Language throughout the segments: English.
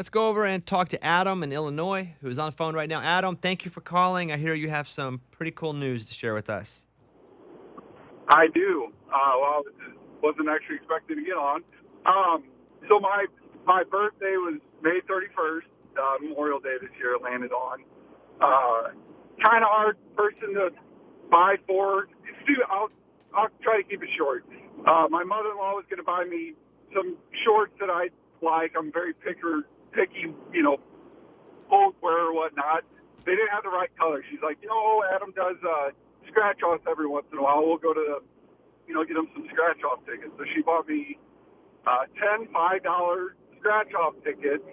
Let's go over and talk to Adam in Illinois, who's on the phone right now. Adam, thank you for calling. I hear you have some pretty cool news to share with us. I do. Well, wasn't actually expecting to get on. So my birthday was May 31st, Memorial Day this year. It landed on. Kind of hard person to buy for. I'll try to keep it short. My mother-in-law was going to buy me some shorts that I like. I'm very picky, footwear or whatnot. They didn't have the right color. She's like, Adam does scratch-offs every once in a while. We'll go to get him some scratch-off tickets. So she bought me 10 $5 scratch-off tickets,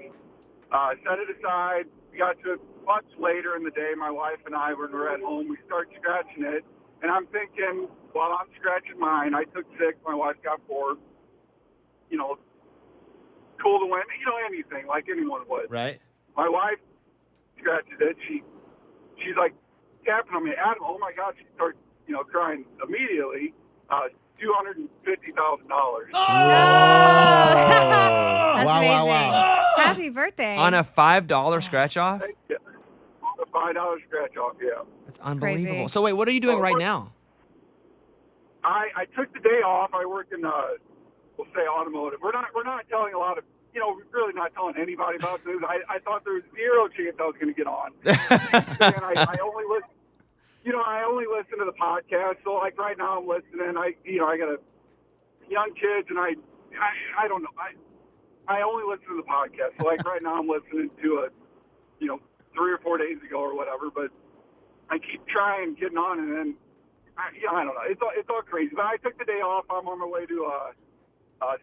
set it aside. We got to it much later in the day. My wife and I were at home. We start scratching it. And I'm thinking, while I'm scratching mine, I took 6, my wife got 4. Cool to win, anything, like anyone would. Right. My wife scratches it. She's like tapping on me. Adam, oh my God, she starts, crying immediately. $250,000. Oh! That's Wow, amazing. wow. Happy birthday. On a $5 scratch-off? Yeah. A $5 scratch-off, yeah. That's unbelievable. crazy. So wait, what are you doing right now? I took the day off. I work in, we'll say automotive. We're not telling a lot of, we're really not telling anybody about this. I thought there was 0 chance I was going to get on. And I only listen. I only listen to the podcast. So like right now I'm listening. I got young kids and I don't know. I only listen to the podcast. So like right now I'm listening to it, 3 or 4 days ago or whatever. But I keep trying getting on, and then I don't know. It's all crazy. But I took the day off. I'm on my way to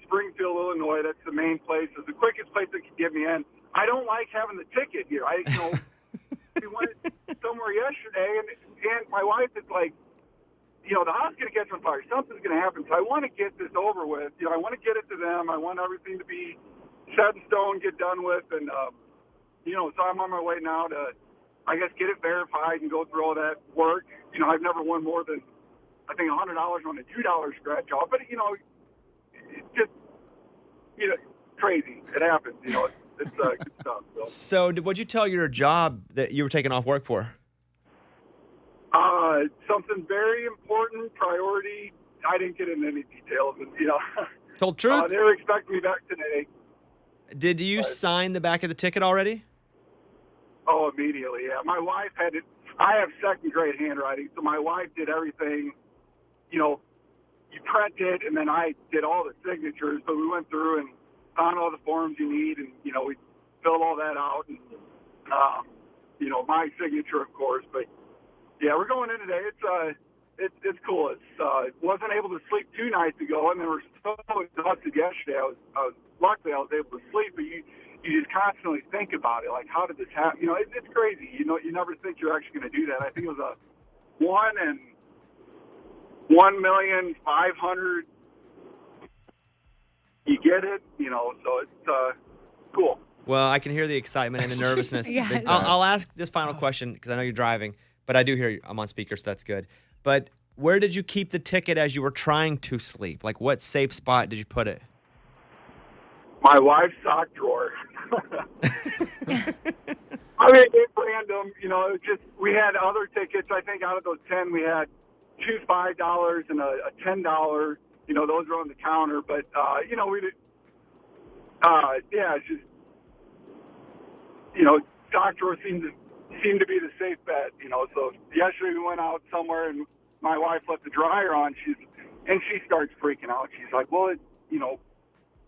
Springfield, Illinois. That's the main place. It's the quickest place that can get me in. I don't like having the ticket here. We went somewhere yesterday, and my wife is like, the house is going to catch on fire. Something's going to happen. So I want to get this over with. I want to get it to them. I want everything to be set in stone, get done with. And, so I'm on my way now to, I guess, get it verified and go through all that work. I've never won more than, I think, $100 on a $2 scratch off. But, it's just, crazy. It happens, It's good stuff. So what'd you tell your job that you were taking off work for? Something very important, priority. I didn't get into any details. Told truth? They were expecting me back today. Did you sign the back of the ticket already? Oh, immediately, yeah. My wife had it. I have second-grade handwriting, so my wife did everything. You print it, and then I did all the signatures. So we went through and found all the forms you need, and, we filled all that out. And, my signature, of course. But, yeah, we're going in today. It's cool. Wasn't able to sleep 2 nights ago, and they were so exhausted yesterday. Luckily I was able to sleep, but you just constantly think about it. Like, how did this happen? It's crazy. You never think you're actually going to do that. I think it was a 1 in 1,500,000. You get it, so it's cool. Well, I can hear the excitement and the nervousness. Yes. I'll ask this final question because I know you're driving, but I do hear you. I'm on speaker, so that's good. But where did you keep the ticket as you were trying to sleep? Like, what safe spot did you put it? My wife's sock drawer. I mean, it's random. It's just we had other tickets. I think out of those 10, we had 2 $5 and a $10. Those were on the counter. But we did. It's just sock drawer seemed to be the safe bet. So yesterday we went out somewhere and my wife left the dryer on. She starts freaking out. She's like, well,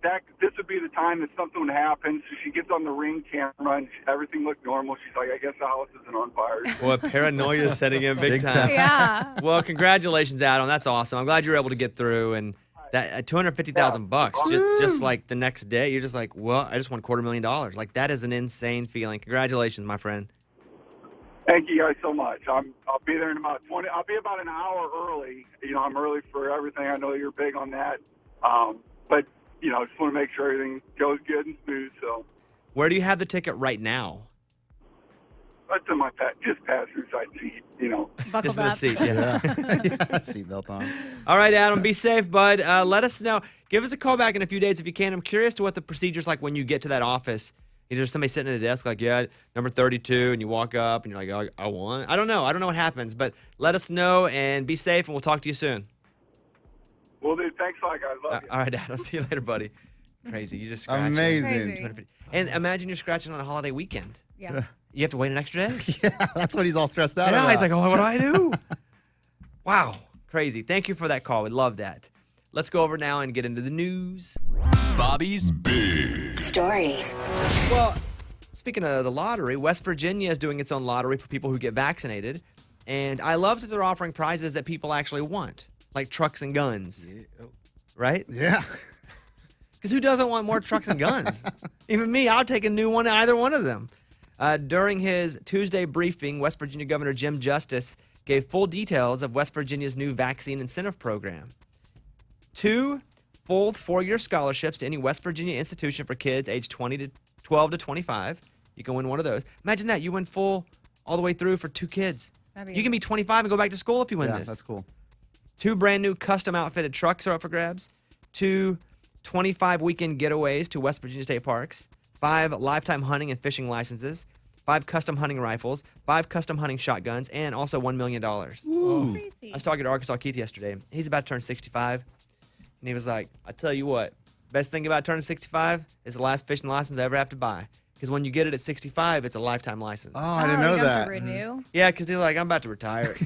this would be the time that something would happen. So she gets on the Ring camera and everything looked normal. She's like, I guess the house isn't on fire. Well, paranoia is setting in big time. Yeah. Well, congratulations, Adam. That's awesome. I'm glad you were able to get through. And that $250,000 just like the next day, you're just like, well, I just won $250,000. Like, that is an insane feeling. Congratulations, my friend. Thank you guys so much. I'll be there in about 20. I'll be about an hour early. I'm early for everything. I know you're big on that. But I just want to make sure everything goes good and smooth. So, where do you have the ticket right now? That's in my just passenger side seat. Buckled Just in the up. seat. Yeah. Seatbelt on. All right, Adam, be safe, bud. Let us know. Give us a call back in a few days if you can. I'm curious to what the procedure's like when you get to that office There's somebody sitting at a desk like, yeah, number 32, and you walk up and you're like, oh, I won. I don't know what happens, but let us know and be safe, and we'll talk to you soon. Well, dude, thanks a lot, guys. Love you. All right, Dad. I'll see you later, buddy. Crazy. You just scratched. Amazing. Crazy. And imagine you're scratching on a holiday weekend. Yeah. You have to wait an extra day? Yeah, that's what he's all stressed out Yeah, about. he's like, oh, what do I do? Wow. Crazy. Thank you for that call. We love that. Let's go over now and get into the news. Bobby's Big Stories. Well, speaking of the lottery, West Virginia is doing its own lottery for people who get vaccinated. And I love that they're offering prizes that people actually want, like trucks and guns. Right? Yeah. Because who doesn't want more trucks and guns? Even me, I'll take a new one, either one of them. During his Tuesday briefing, West Virginia Governor Jim Justice gave full details of West Virginia's new vaccine incentive program. 2 full 4-year scholarships to any West Virginia institution for kids aged 12 to 25. You can win one of those. Imagine that. You win full all the way through for 2 kids. You can be 25 and go back to school if you win Yeah, this. that's cool. 2 brand new custom outfitted trucks are up for grabs. 2 25 weekend getaways to West Virginia state parks. 5 lifetime hunting and fishing licenses. 5 custom hunting rifles. 5 custom hunting shotguns. And also $1 million. Crazy. I was talking to Arkansas Keith yesterday. He's about to turn 65. And he was like, I tell you what, best thing about turning 65 is the last fishing license I ever have to buy. Because when you get it at 65, it's a lifetime license. Oh, I didn't know you don't have that. to renew? Yeah, because he's like, I'm about to retire.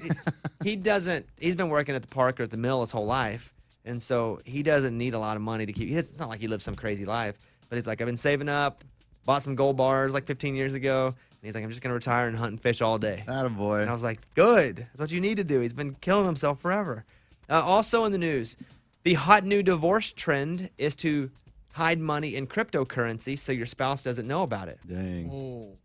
He's been working at the park or at the mill his whole life. And so he doesn't need a lot of money to keep. It's not like he lives some crazy life. But he's like, I've been saving up, bought some gold bars like 15 years ago. And he's like, I'm just going to retire and hunt and fish all day. Attaboy. And I was like, good. That's what you need to do. He's been killing himself forever. Also in the news, the hot new divorce trend is to hide money in cryptocurrency so your spouse doesn't know about it. Dang.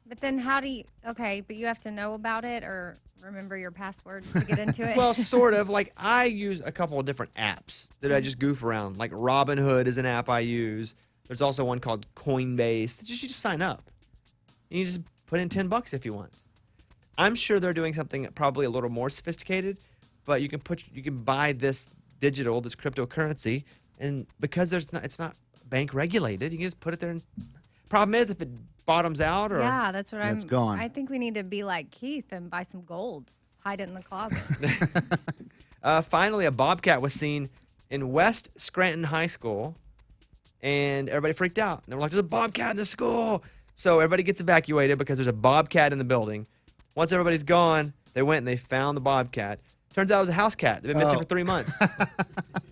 But then how do you, okay, but you have to know about it or remember your passwords to get into it? Well, sort of. Like, I use a couple of different apps that I just goof around. Like, Robinhood is an app I use. There's also one called Coinbase. You just sign up. And you just put in $10 if you want. I'm sure they're doing something probably a little more sophisticated, but you can buy this cryptocurrency, and because it's not bank regulated, you can just put it there. And problem is if it bottoms out or yeah, that's what It's gone. I think we need to be like Keith and buy some gold, hide it in the closet. Finally, a bobcat was seen in West Scranton High School, and everybody freaked out. They were like, there's a bobcat in the school. So everybody gets evacuated because there's a bobcat in the building. Once everybody's gone, they went and they found the bobcat. Turns out it was a house cat. They've been missing for 3 months.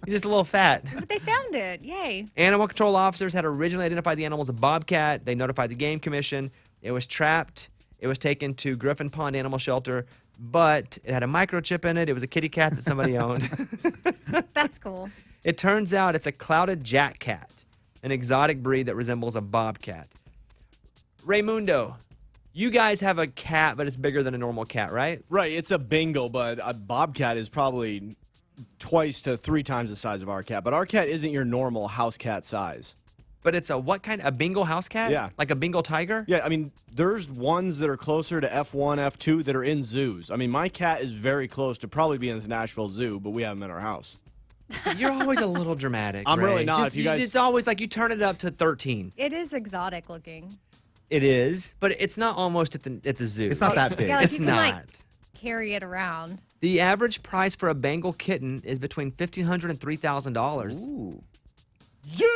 He's just a little fat. But they found it. Yay. Animal control officers had originally identified the animal as a bobcat. They notified the Game Commission. It was trapped. It was taken to Griffin Pond Animal Shelter, but it had a microchip in it. It was a kitty cat that somebody owned. That's cool. It turns out it's a clouded jack cat, an exotic breed that resembles a bobcat. Raymundo, you guys have a cat, but it's bigger than a normal cat, right? Right, it's a Bengal, but a bobcat is probably 2 to 3 times the size of our cat. But our cat isn't your normal house cat size. But it's a what kind? A Bengal house cat? Yeah. Like a Bengal tiger? Yeah, I mean, there's ones that are closer to F1, F2 that are in zoos. I mean, my cat is very close to probably being in the Nashville Zoo, but we have him in our house. You're always a little dramatic. I'm Ray. really not. Just, If you guys- it's always like you turn it up to 13. It is exotic looking. It is, but it's not almost at the zoo. It's not that big. Yeah, like It's you can not. like carry it around. The average price for a Bengal kitten is between $1,500 and $3,000. Ooh. Yeah!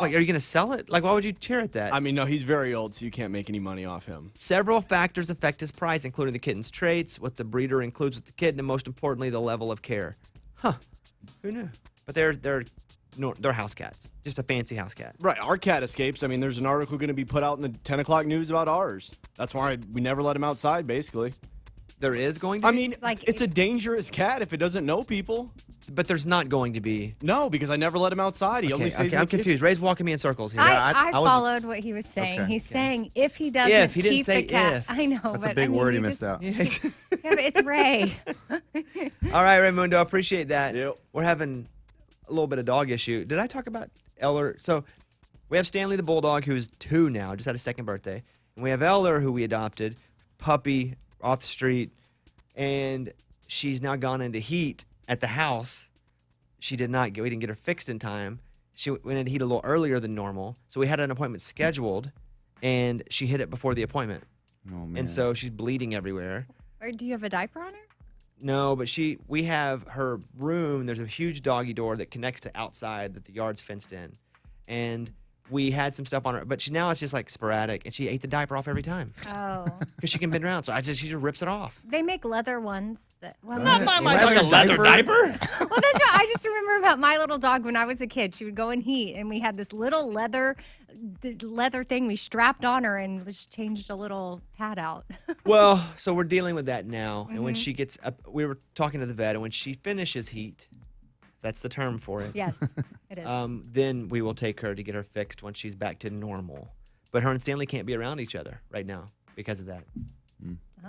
Like, are you going to sell it? Like, why would you cheer at that? I mean, no, he's very old, so you can't make any money off him. Several factors affect his price, including the kitten's traits, what the breeder includes with the kitten, and most importantly, the level of care. Huh? Who knew? But they're house cats, just a fancy house cat. Right, our cat escapes. I mean, there's an article going to be put out in the 10 o'clock news about ours. That's why we never let him outside, basically. There is going to I be? mean, Like- it's a dangerous cat if it doesn't know people. But there's not going to be. No, because I never let him outside. He only stays in the I'm kitchen. confused. Ray's walking me in circles here. I I was- followed what he was saying. Okay. He's saying if he doesn't If, he didn't keep say the cat. if. I know. That's a but big I mean, word he you missed just- out. Yeah, but it's Ray. All right, Raymundo, I appreciate that. Yep. We're having a little bit of dog issue. Did I talk about Eller? So we have Stanley the Bulldog, who's 2 now, just had his 2nd birthday. And we have Eller, who we adopted, puppy, off the street. And she's now gone into heat at the house. We didn't get her fixed in time. she went to heat a little earlier than normal. So we had an appointment scheduled, and she hit it before the appointment. Oh, man. And so she's bleeding everywhere. Or do you have a diaper on her? No, but we have her room. There's a huge doggy door that connects to outside that the yard's fenced in. And we had some stuff on her, but now it's just like sporadic, and she ate the diaper off every time Oh. because she can bend around. So she just rips it off. They make leather ones that. Well, Not maybe- like a leather diaper. well, that's what I just remember about my little dog when I was a kid. She would go in heat, and we had this little leather thing we strapped on her and just changed a little pad out. Well, so we're dealing with that now. And when she gets up, we were talking to the vet, and when she finishes heat, that's the term for it. Yes, it is. Then we will take her to get her fixed once she's back to normal. But her and Stanley can't be around each other right now because of that.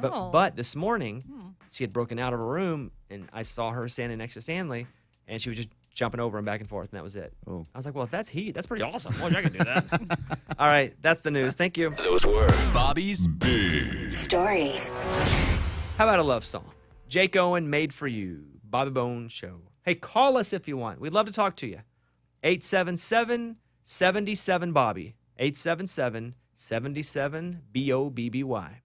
Oh. But this morning, she had broken out of her room, and I saw her standing next to Stanley, and she was just jumping over him back and forth, and that was it. Oh. I was like, well, if that's heat, that's pretty awesome. I wish I could do that. All right, that's the news. Thank you. Those were Bobby's Big Stories. How about a love song? Jake Owen, Made for You, Bobby Bones Show. Hey, call us if you want. We'd love to talk to you. 877-77-BOBBY. 877-77-BOBBY.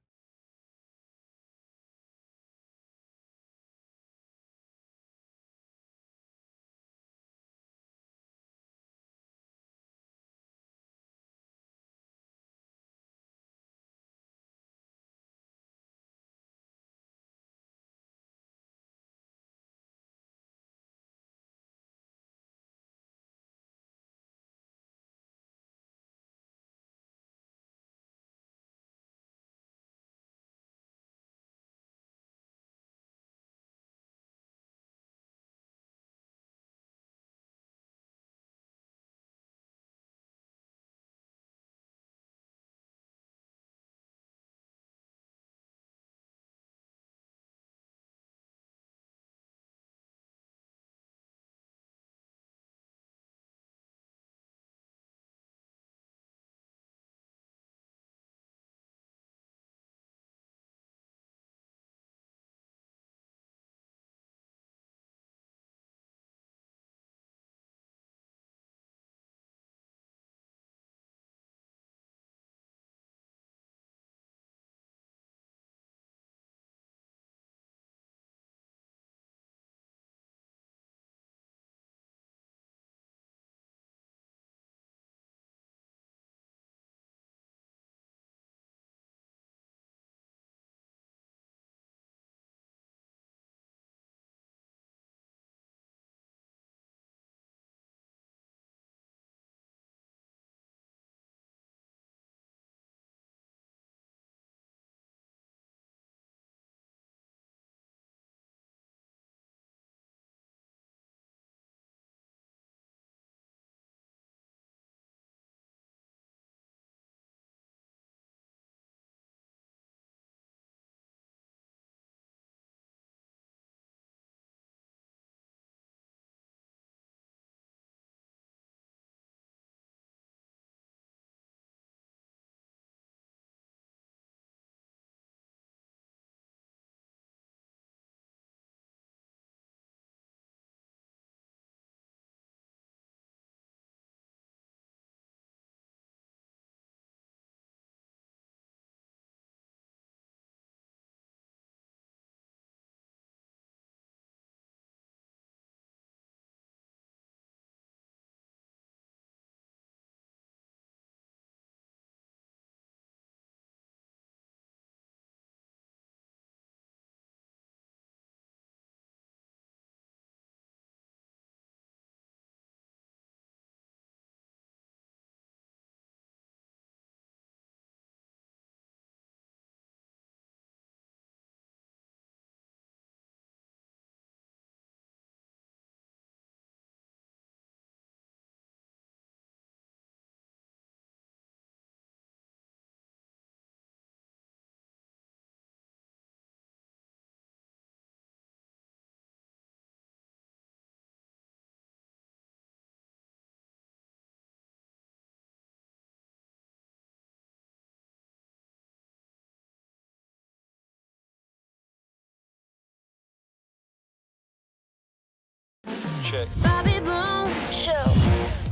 Bobby Bones Show.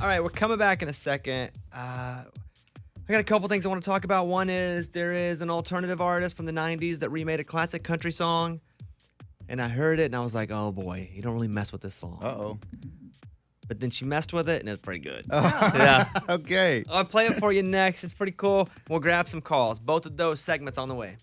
All right, we're coming back in a second. I got a couple things I want to talk about. One is there is an alternative artist from the 90s that remade a classic country song. And I heard it and I was like, oh boy, you don't really mess with this song. Uh-oh. But then she messed with it and it's pretty good. Oh. Yeah. Okay. I'll play it for you next. It's pretty cool. We'll grab some calls. Both of those segments on the way.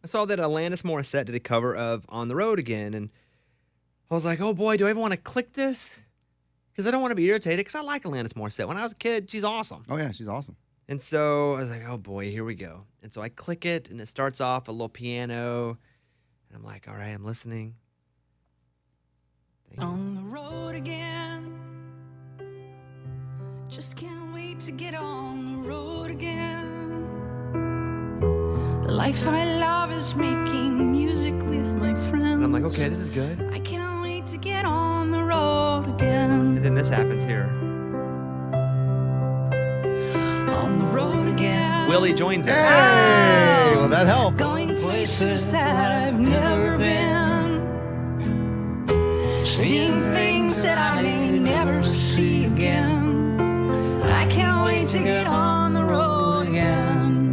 I saw that Alanis Morissette did a cover of On the Road Again, and I was like, oh boy, do I even want to click this? Because I don't want to be irritated, because I like Alanis Morissette. When I was a kid, she's awesome. Oh, yeah, she's awesome. And so I was like, oh boy, here we go. And so I click it, and it starts off a little piano, and I'm like, all right, I'm listening. On the road again. Just can't wait to get on the road again. The life I love is making music with my friends. And I'm like, okay, this is good. I can't wait to get on the road again. And then this happens here. On the road again. Willie joins it. Hey, well, that helps. Going places that I've never been. Seeing things that I may never see again. I can't wait to get on the road again.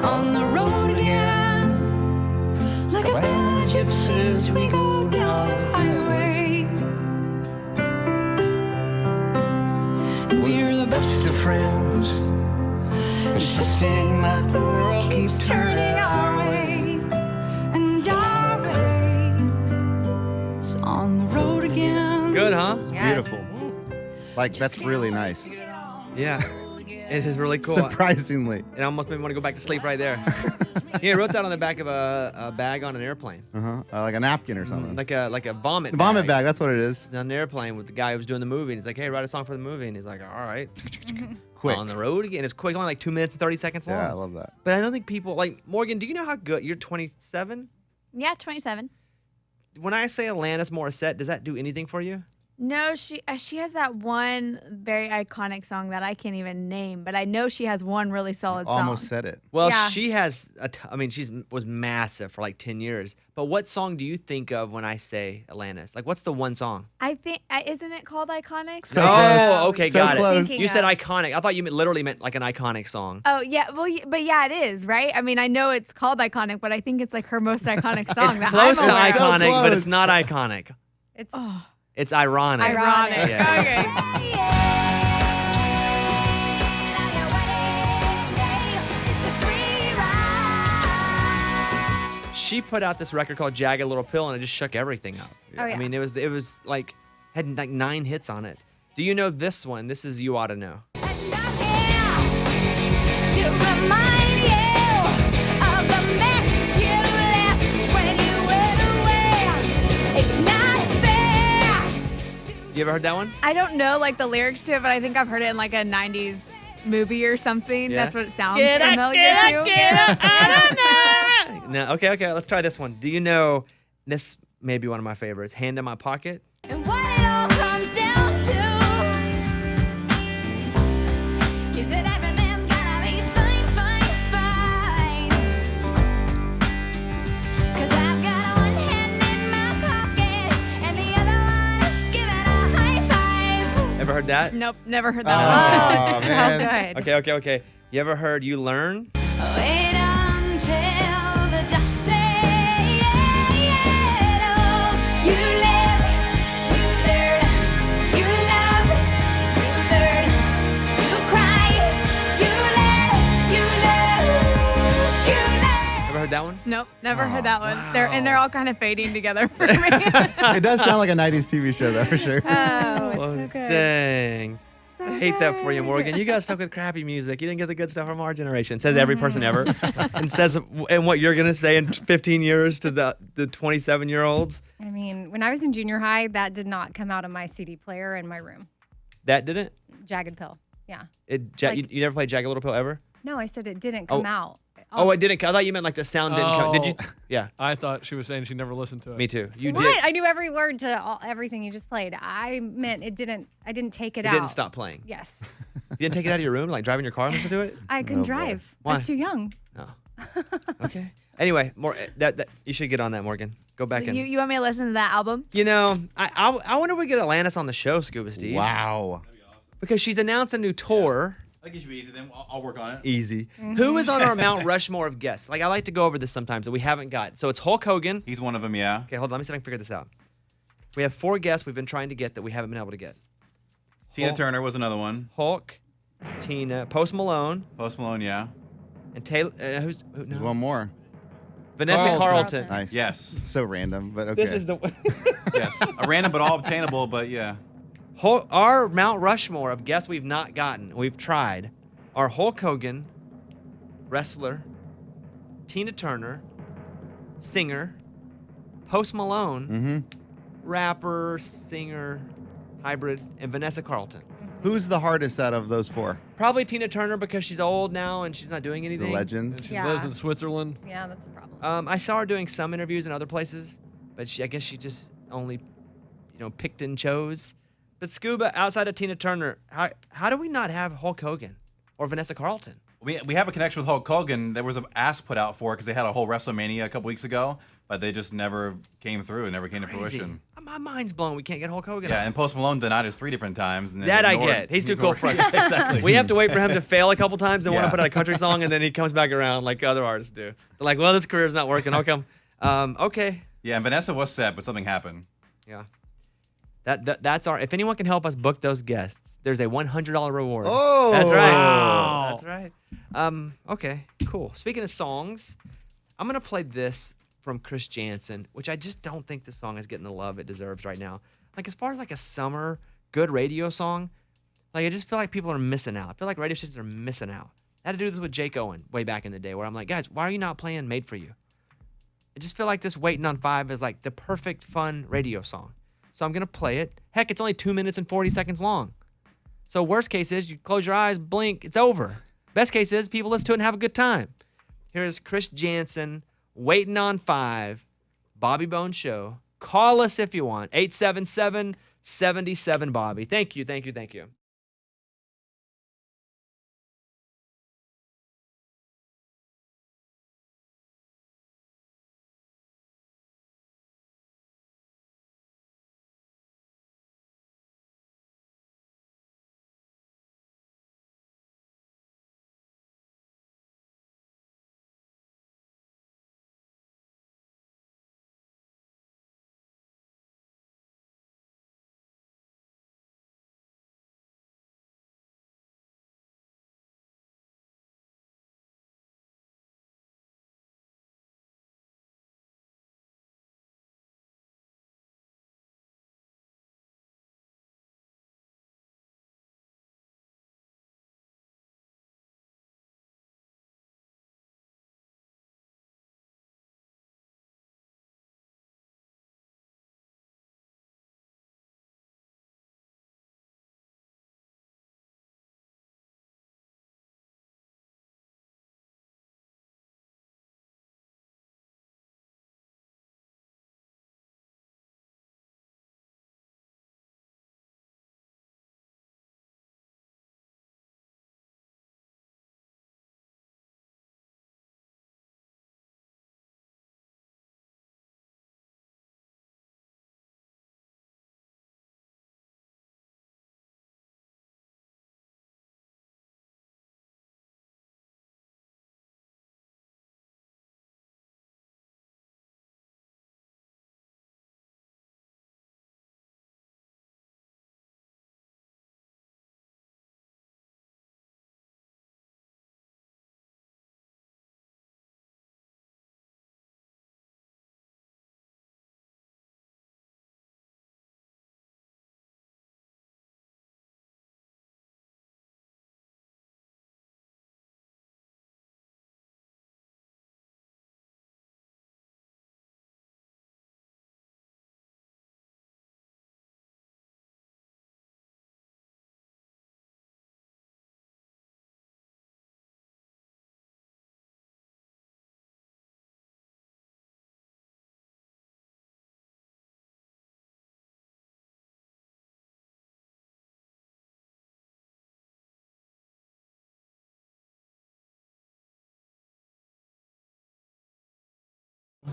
On the road again. Like a band of gypsies, we go down the highway. We're the best of friends. Just to sing that the world keeps turning our way. And our way is on the road again. Good, huh? Yes. Beautiful. Like, that's really nice. Yeah. It is really cool. Surprisingly. It almost made me want to go back to sleep right there. Yeah, I wrote that on the back of a bag on an airplane. Like a napkin or something. Like a vomit bag. Vomit bag, that's what it is. On an airplane with the guy who was doing the movie, and he's like, hey, write a song for the movie. And he's like, all right. Quick. On the road again. It's quick, only like 2 minutes and 30 seconds long. Yeah, I love that. But I don't think people, like, Morgan, do you know how good, you're 27? Yeah, 27. When I say Alanis Morissette, does that do anything for you? No, she has that one very iconic song that I can't even name, but I know she has one really solid song. Almost said it. Well, Yeah. she has, she was massive for like 10 years. But what song do you think of when I say Alanis? Like, what's the one song? I think, isn't it called Iconic? So oh, close. okay, So got close. it. You said iconic. I thought you literally meant like an iconic song. Oh, yeah. Well, but yeah, it is, right? I mean, I know it's called Iconic, but I think it's like her most iconic song. It's that close I'm to aware of. iconic, but it's close. not iconic. It's It's ironic. Ironic. Yeah. Okay. She put out this record called Jagged Little Pill, and it just shook everything up. Oh, yeah. I mean, it was like, had like 9 hits on it. Do you know this one? This is You Ought to Know. You ever heard that one? I don't know like the lyrics to it, but I think I've heard it in like a 90s movie or something. Yeah. That's what it sounds Get up, familiar get to. up, get up, I don't know. No, okay, let's try this one. Do you know, this may be one of my favorites, Hand in My Pocket? And what it all comes down to is that everything's gonna be fine, fine, fine. 'Cause I've got one hand in my pocket and the other one is giving a high five. Ever heard that? Nope, never heard that one. Oh, so man. good. Okay. You ever heard You Learn? Wait until the dust settles. You live, you learn, you love, you learn, you cry, you learn, you lose, you learn. Ever heard that one? Nope, never heard that one. They're all kind of fading together for me. It does sound like a 90s TV show, though, for sure. Oh, it's so good. Dang. I hate that for you, Morgan. You got stuck with crappy music. You didn't get the good stuff from our generation. Says every person ever. And says and what you're going to say in 15 years to the 27-year-olds. I mean, when I was in junior high, that did not come out of my CD player in my room. That didn't? Jagged Pill. Yeah. You never played Jagged Little Pill ever? No, I said it didn't come out. Oh, it didn't. I thought you meant like the sound didn't come. Did you? Yeah. I thought she was saying she never listened to it. Me too. You What? did. I knew every word to everything you just played. I meant it didn't. I didn't take it out. Didn't stop playing. Yes. You didn't take it out of your room, like driving your car and listen to it? I couldn't boy. drive. I Why? was too young. Oh. Okay. Anyway, more that you should get on that, Morgan. Go back and. You want me to listen to that album? You know, I wonder if we get Alanis on the show, Scuba Steve. Wow. Because she's announced a new tour. I think it should be easy. Then I'll work on it. Easy. Who is on our Mount Rushmore of guests? Like, I like to go over this sometimes that we haven't got. So it's Hulk Hogan. He's one of them, yeah. Okay, hold on. Let me see if I can figure this out. We have 4 guests we've been trying to get that we haven't been able to get. Tina Hulk. Turner was another one. Hulk, Tina, Post Malone, Post Malone, yeah. And Taylor, who's There's no? one more. Vanessa Carlton. Nice. Yes. It's so random, but okay. This is the Yes. A random but all obtainable, but yeah. our Mount Rushmore of guests we've not gotten. We've tried. Are Hulk Hogan, wrestler, Tina Turner, singer, Post Malone, rapper, singer, hybrid, and Vanessa Carlton. Who's the hardest out of those four? Probably Tina Turner because she's old now and she's not doing The anything. legend. And she Yeah. lives in Switzerland. Yeah, that's a problem. I saw her doing some interviews in other places, but I guess she just only, picked and chose. But Scuba, outside of Tina Turner, how do we not have Hulk Hogan or Vanessa Carlton? We have a connection with Hulk Hogan. There was an ask put out for it because they had a whole WrestleMania a couple weeks ago, but they just never came through and never came to fruition. My mind's blown. We can't get Hulk Hogan. Yeah, and Post Malone denied us 3 different times. And then That I ignored- get. He's too cool for us. Exactly. We have to wait for him to fail a couple times and want to Yeah. put out a country song, and then he comes back around like other artists do. They're like, well, this career's not working. How come? Okay. Yeah, and Vanessa was set, but something happened. Yeah. That's our. If anyone can help us book those guests, there's a $100 reward. Oh, that's right. wow. That's right. Okay. Cool. Speaking of songs, I'm gonna play this from Chris Jansen, which I just don't think this song is getting the love it deserves right now. Like as far as like a summer good radio song, like I just feel like people are missing out. I feel like radio stations are missing out. I had to do this with Jake Owen way back in the day, where I'm like, guys, why are you not playing Made for You? I just feel like this Waiting on 5 is like the perfect fun radio song. So I'm gonna play it. Heck, it's only 2 minutes and 40 seconds long. So worst case is you close your eyes, blink, it's over. Best case is people listen to it and have a good time. Here's Chris Jansen, Waiting on 5, Bobby Bones Show. Call us if you want. 877-77-BOBBY. Thank you.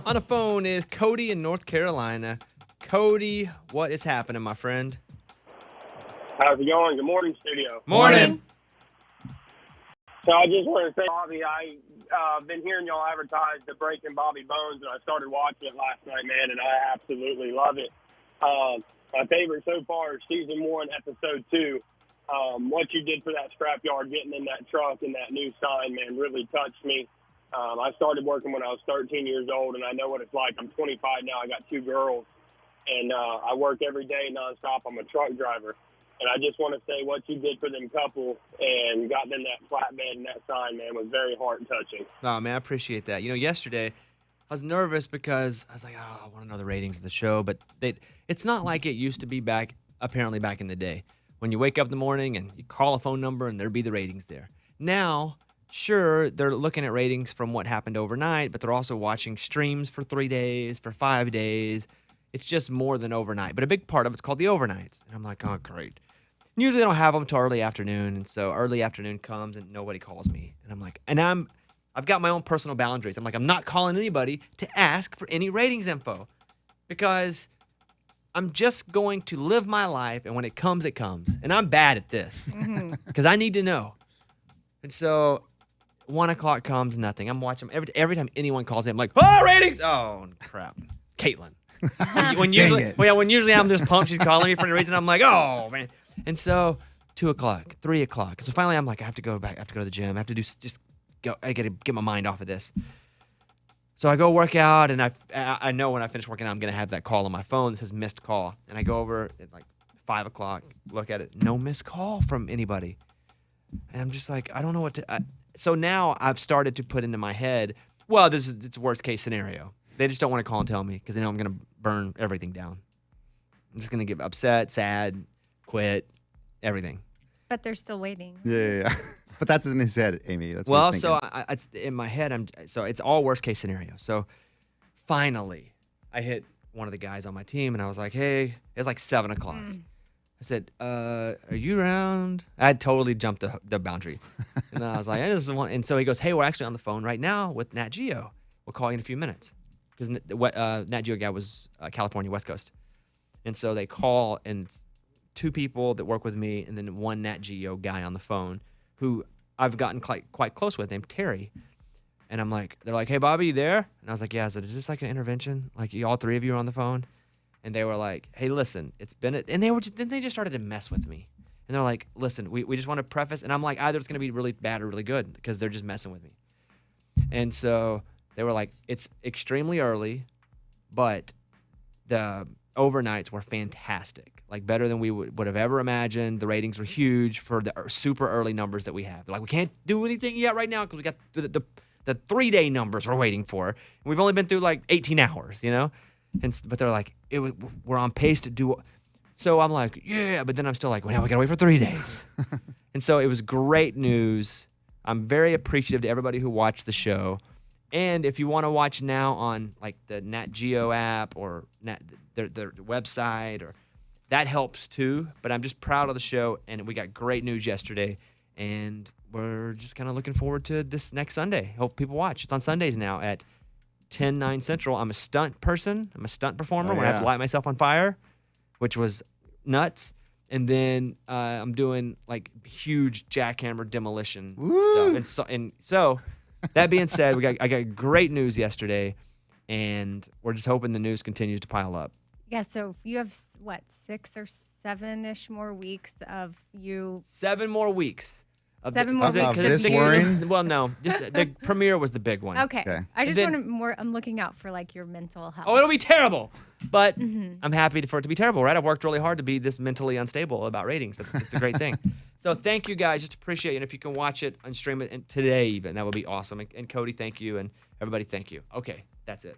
On the phone is Cody in North Carolina. Cody, what is happening, my friend? How's it going? Good morning, studio. Morning. So I just want to say, Bobby, I've been hearing y'all advertise the Breaking Bobby Bones, and I started watching it last night, man, and I absolutely love it. My favorite so far is season 1, episode 2. What you did for that scrapyard, getting in that truck and that new sign, man, really touched me. I started working when I was 13 years old, and I know what it's like. I'm 25 now. I got 2 girls, and I work every day nonstop. I'm a truck driver. And I just want to say what you did for them couple and got them that flatbed and that sign, man, was very heart-touching. Oh, man, I appreciate that. Yesterday I was nervous because I was like, I want to know the ratings of the show. But it's not like it used to be apparently back in the day. When you wake up in the morning and you call a phone number and there'd be the ratings there. Now, sure, they're looking at ratings from what happened overnight, but they're also watching streams for 3 days, for 5 days. It's just more than overnight. But a big part of it's called the overnights. And I'm like, oh, great. And usually they don't have them till early afternoon. And so early afternoon comes and nobody calls me. And I'm like, I've got my own personal boundaries. I'm like, I'm not calling anybody to ask for any ratings info because I'm just going to live my life, and when it comes, it comes. And I'm bad at this because I need to know. And so 1 o'clock comes, nothing. I'm watching every time anyone calls in, I'm like, oh, ratings! Oh, crap. Caitlin. when usually I'm just pumped she's calling me for any reason, I'm like, oh, man. And so 2 o'clock, 3 o'clock. So finally I'm like, I have to go back. I have to go to the gym. I have to I got to get my mind off of this. So I go work out, and I know when I finish working out, I'm going to have that call on my phone that says missed call. And I go over at like 5 o'clock, look at it, no missed call from anybody. And I'm just like, I don't know what to. So now I've started to put into my head, well, it's a worst case scenario. They just don't want to call and tell me because they know I'm going to burn everything down. I'm just going to get upset, sad, quit, everything. But they're still waiting. Yeah. But that's in his head, Amy. That's well, what he's so thinking. in my head, so it's all worst case scenario. So finally, I hit one of the guys on my team, and I was like, hey, it's like 7 o'clock. I said, are you around? I had totally jumped the boundary. And then I was like, hey, this is one. And so he goes, hey, we're actually on the phone right now with Nat Geo. We'll call you in a few minutes. Because Nat Geo guy was California, West Coast. And so they call, and 2 people that work with me, and then 1 Nat Geo guy on the phone who I've gotten quite close with, named Terry. And they're like, hey, Bobby, you there? And I was like, yeah. I said, is this like an intervention? Like, all 3 of you are on the phone? And they were like, hey, listen, it's been and then they just started to mess with me. And they're like, listen, we just want to preface. And I'm like, either it's going to be really bad or really good because they're just messing with me. And so they were like, it's extremely early, but the overnights were fantastic. Like, better than we would have ever imagined. The ratings were huge for the super early numbers that we have. They're like, we can't do anything yet right now because we got the 3-day numbers we're waiting for. And we've only been through like 18 hours, But they're like, we're on pace to do. So I'm like, yeah. But then I'm still like, well, now we got to wait for 3 days. And so it was great news. I'm very appreciative to everybody who watched the show. And if you want to watch now on like the Nat Geo app or their website, or that helps too. But I'm just proud of the show, and we got great news yesterday, and we're just kind of looking forward to this next Sunday. Hope people watch. It's on Sundays now at 10, 9 Central. I'm a stunt person. I'm a stunt performer. When I have to light myself on fire, which was nuts. And then I'm doing like huge jackhammer demolition stuff. And so that being said, I got great news yesterday, and we're just hoping the news continues to pile up. Yeah, so if you have, 6 or 7-ish more weeks of you. 7 more weeks. 7 more weeks. This Warren? Well, no. Just the premiere was the big one. Okay. I just want to I'm looking out for like your mental health. Oh, it'll be terrible. But I'm happy for it to be terrible, right? I've worked really hard to be this mentally unstable about ratings. It's a great thing. So thank you guys. Just appreciate it. And if you can watch it and stream it today even, that would be awesome. And Cody, thank you. And everybody, thank you. Okay, that's it.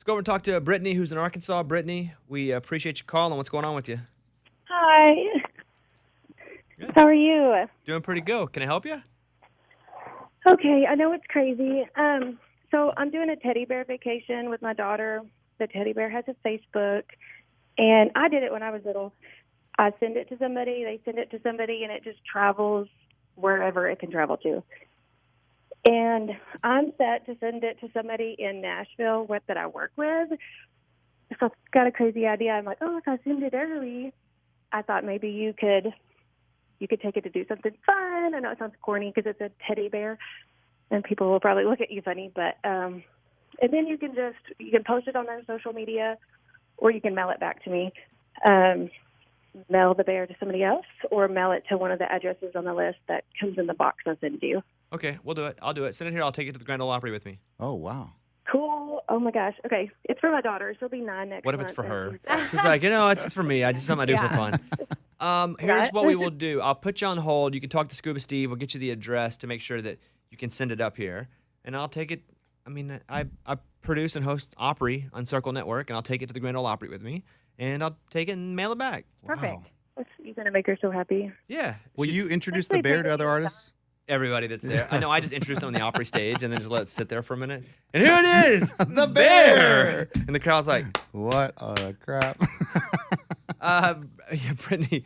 Let's go over and talk to Brittany, who's in Arkansas. Brittany, we appreciate you calling. What's going on with you? Hi. Good. How are you? Doing pretty good. Can I help you? Okay, I know it's crazy. So I'm doing a teddy bear vacation with my daughter. The teddy bear has a Facebook, and I did it when I was little. I send it to somebody, they send it to somebody, and it just travels wherever it can travel to. And I'm set to send it to somebody in Nashville that I work with. So I've got a crazy idea. I'm like, oh, if I send it early, I thought maybe you could take it to do something fun. I know it sounds corny because it's a teddy bear, and people will probably look at you funny. But and then you can post it on their social media, or you can mail it back to me. Mail the bear to somebody else, or mail it to one of the addresses on the list that comes in the box I send you. Okay, we'll do it. I'll do it. Send it here. I'll take it to the Grand Ole Opry with me. Oh, wow. Cool. Oh, my gosh. Okay. It's for my daughter. She'll be 9 next month. What if it's for her? She's like, it's for me. I just something I do for fun. Here's what we will do. I'll put you on hold. You can talk to Scuba Steve. We'll get you the address to make sure that you can send it up here. And I'll take it. I mean, I produce and host Opry on Circle Network, and I'll take it to the Grand Ole Opry with me. And I'll take it and mail it back. Perfect. Wow. You're going to make her so happy. Yeah. Will you introduce the bear to other artists? Everybody that's there. I know I just introduce them on the Opry stage and then just let it sit there for a minute. And here it is, the bear. And the crowd's like, what a crap. Brittany,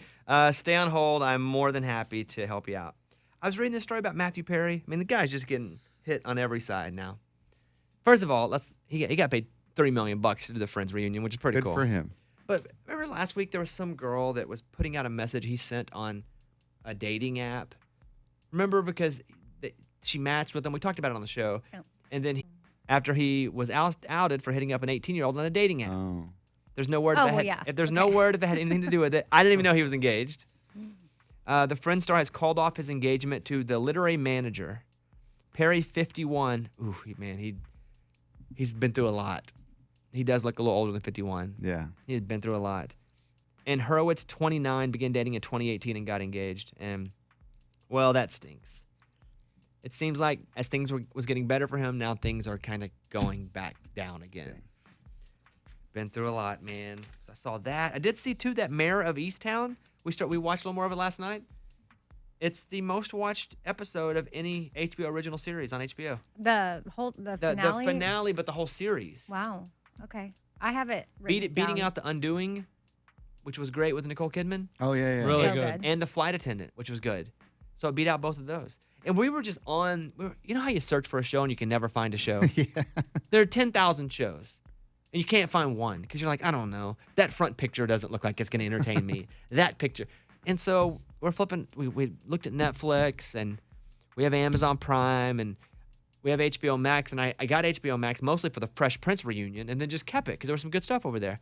stay on hold. I'm more than happy to help you out. I was reading this story about Matthew Perry. I mean, the guy's just getting hit on every side now. First of all, he got paid $30 million to do the Friends reunion, which is pretty cool. Good for him. But remember last week there was some girl that was putting out a message he sent on a dating app. Remember, because she matched with him. We talked about it on the show. Oh. And then after he was outed for hitting up an 18-year-old on a dating app. Oh. There's no word if there's no word if that had anything to do with it. I didn't even know he was engaged. The Friends star has called off his engagement to the literary manager. Perry, 51. Ooh, he's been through a lot. He does look a little older than 51. Yeah. He had been through a lot. And Hurwitz, 29, began dating in 2018 and got engaged. And, well, that stinks. It seems like as things was getting better for him, now things are kind of going back down again. Okay. Been through a lot, man. So I saw that. I did see, too, that Mayor of Easttown. We watched a little more of it last night. It's the most watched episode of any HBO original series on HBO. The finale? The finale, but the whole series. Wow. Okay. I have it beating out The Undoing, which was great with Nicole Kidman. Oh, yeah. Really good. And The Flight Attendant, which was good. So it beat out both of those. And we were just you know how you search for a show and you can never find a show? Yeah. There are 10,000 shows. And you can't find one because you're like, I don't know. That front picture doesn't look like it's going to entertain me. That picture. And so we're flipping. We looked at Netflix, and we have Amazon Prime, and we have HBO Max. And I got HBO Max mostly for the Fresh Prince reunion, and then just kept it because there was some good stuff over there.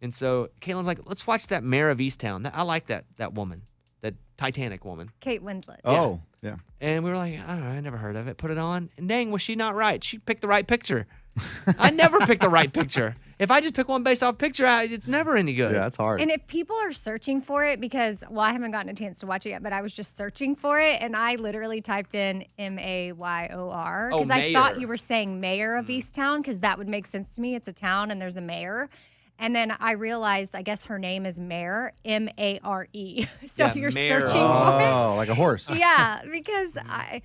And so Caitlin's like, let's watch that Mayor of Easttown. I like that woman, that Titanic woman. Kate Winslet. Oh, yeah. And we were like, all right, I never heard of it. Put it on. And dang, was she not right? She picked the right picture. I never pick the right picture. If I just pick one based off picture, it's never any good. Yeah, that's hard. And if people are searching for it, because, I haven't gotten a chance to watch it yet, but I was just searching for it, and I literally typed in Mayor, because I thought you were saying Mayor of Easttown, because that would make sense to me. It's a town, and there's a mayor. And then I realized, I guess her name is Mare, Mare. So if you're searching for it. Oh, like a horse. Yeah, because I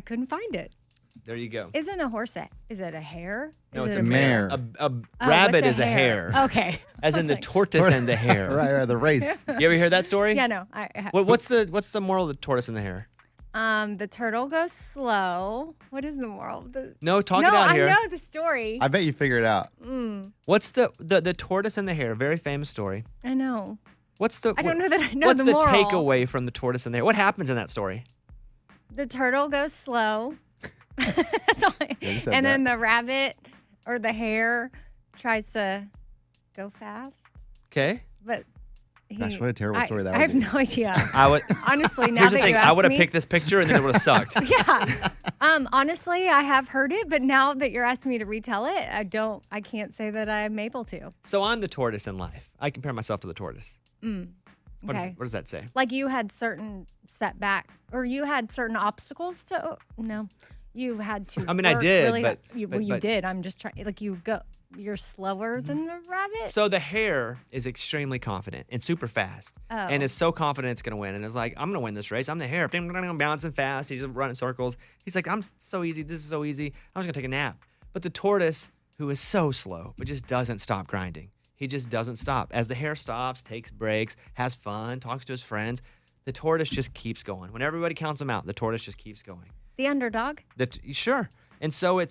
couldn't find it. There you go. Isn't a horse is it a hare? No, is it's it a mare. A rabbit is a hare. Okay. As in the tortoise and the hare. Right, the race. You ever hear that story? Yeah, no. What's the moral of the tortoise and the hare? The turtle goes slow. What is the moral? No, talk it out here. I know the story. I bet you figure it out. What's the tortoise and the hare? Very famous story. I know. I don't know that I know what's the moral. What's the takeaway from the tortoise and the hare? What happens in that story? The turtle goes slow. That's all. And then the rabbit or the hare tries to go fast. Okay. But gosh, what a terrible story that would be. I have no idea. I would honestly. Now here's the that thing. you asked I would have me, picked this picture and then it would have sucked. Yeah. Honestly, I have heard it, but now that you're asking me to retell it, I can't say that I'm able to. So I'm the tortoise in life. I compare myself to the tortoise. Okay. What does that say? Like you had certain setback, or you had certain obstacles to. No. You had to. I mean, I did, really but you did. I'm just trying. Like you you're slower than the rabbit? So the hare is extremely confident and super fast. And is so confident it's going to win. And it's like, I'm going to win this race. I'm the hare. I'm bouncing fast. He's just running circles. He's like, I'm so easy. This is so easy. I'm just going to take a nap. But the tortoise, who is so slow, but just doesn't stop grinding. He just doesn't stop. As the hare stops, takes breaks, has fun, talks to his friends, the tortoise just keeps going. When everybody counts him out, the tortoise just keeps going. The underdog? Sure. And so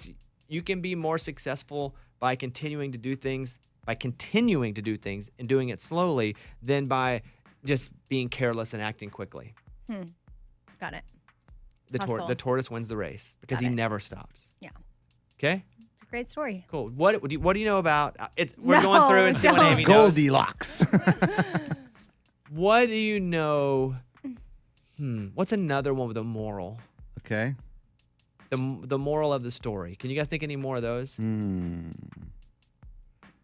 you can be more successful by continuing to do things and doing it slowly than by just being careless and acting quickly. Got it. The tortoise wins the race because he never stops. Yeah. Okay? Great story. Cool. What do you know about we're going through and see what Amy knows. Goldilocks. What do you know? What's another one with a moral? Okay. The moral of the story. Can you guys think any more of those?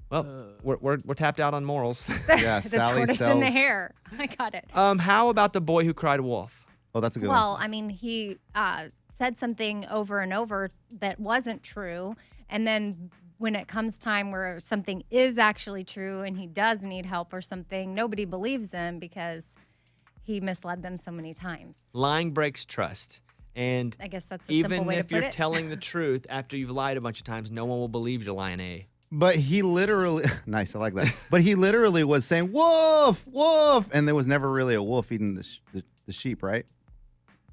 Well, we're tapped out on morals. Yeah, The Sally tortoise sells. and the hare. I got it. How about the boy who cried wolf? Oh, that's a good one. Well, I mean, he said something over and over that wasn't true. And then when it comes time where something is actually true and he does need help or something, nobody believes him because he misled them so many times. Lying breaks trust. And I guess that's a simple way to put it. Even if you're telling the truth after you've lied a bunch of times, no one will believe you're lying A. But he literally, nice, I like that. But he literally was saying, "Wolf, wolf," and there was never really a wolf eating the sheep, right?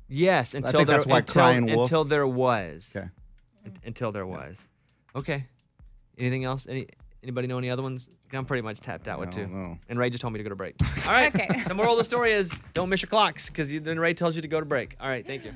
Yes, I think that's why crying wolf. Until there was. Okay. Until there was. Okay. Anything else? Anybody know any other ones? I'm pretty much tapped out with two. No. And Ray just told me to go to break. All right. Okay. The moral of the story is don't miss your clocks because then Ray tells you to go to break. All right. Thank you.